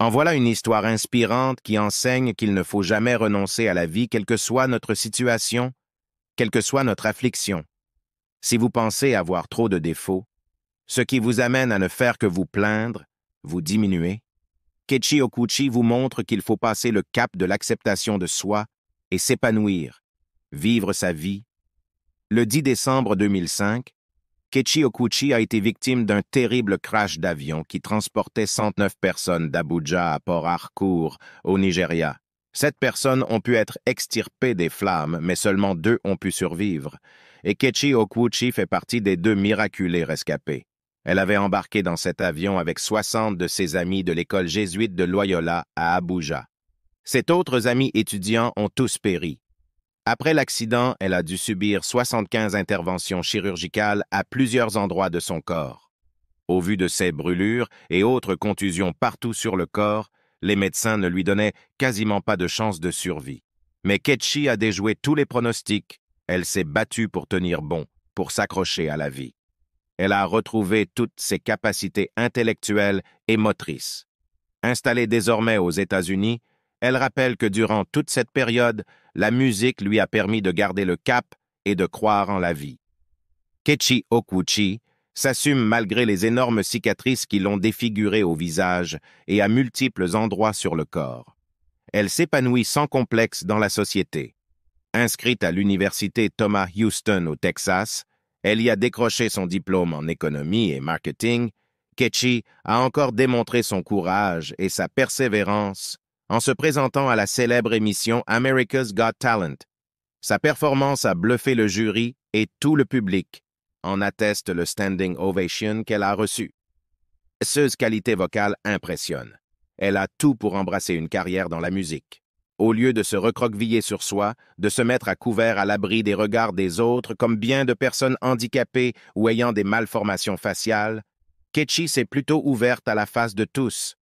En voilà une histoire inspirante qui enseigne qu'il ne faut jamais renoncer à la vie, quelle que soit notre situation, quelle que soit notre affliction. Si vous pensez avoir trop de défauts, ce qui vous amène à ne faire que vous plaindre, vous diminuer, Keiichi Okuchi vous montre qu'il faut passer le cap de l'acceptation de soi et s'épanouir, vivre sa vie. Le 10 décembre 2005, Keiichi Okuchi a été victime d'un terrible crash d'avion qui transportait 109 personnes d'Abuja à Port Harcourt, au Nigeria. 7 personnes ont pu être extirpées des flammes, mais seulement 2 ont pu survivre. Et Keiichi Okuchi fait partie des 2 miraculés rescapés. Elle avait embarqué dans cet avion avec 60 de ses amis de l'école jésuite de Loyola à Abuja. Ses autres amis étudiants ont tous péri. Après l'accident, elle a dû subir 75 interventions chirurgicales à plusieurs endroits de son corps. Au vu de ses brûlures et autres contusions partout sur le corps, les médecins ne lui donnaient quasiment pas de chance de survie. Mais Keiichi a déjoué tous les pronostics. Elle s'est battue pour tenir bon, pour s'accrocher à la vie. Elle a retrouvé toutes ses capacités intellectuelles et motrices. Installée désormais aux États-Unis, elle rappelle que durant toute cette période, la musique lui a permis de garder le cap et de croire en la vie. Keiichi Okuchi s'assume malgré les énormes cicatrices qui l'ont défigurée au visage et à multiples endroits sur le corps. Elle s'épanouit sans complexe dans la société. Inscrite à l'université Thomas Houston au Texas, elle y a décroché son diplôme en économie et marketing. Keiichi a encore démontré son courage et sa persévérance en se présentant à la célèbre émission America's Got Talent. Sa performance a bluffé le jury et tout le public, en atteste le standing ovation qu'elle a reçu. Cette qualité vocale impressionne. Elle a tout pour embrasser une carrière dans la musique. Au lieu de se recroqueviller sur soi, de se mettre à couvert à l'abri des regards des autres, comme bien de personnes handicapées ou ayant des malformations faciales, Keiichi s'est plutôt ouverte à la face de tous.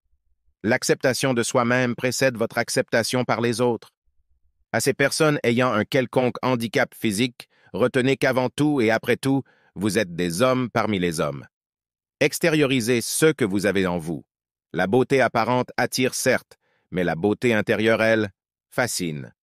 L'acceptation de soi-même précède votre acceptation par les autres. À ces personnes ayant un quelconque handicap physique, retenez qu'avant tout et après tout, vous êtes des hommes parmi les hommes. Extériorisez ce que vous avez en vous. La beauté apparente attire certes, mais la beauté intérieure, elle, fascine.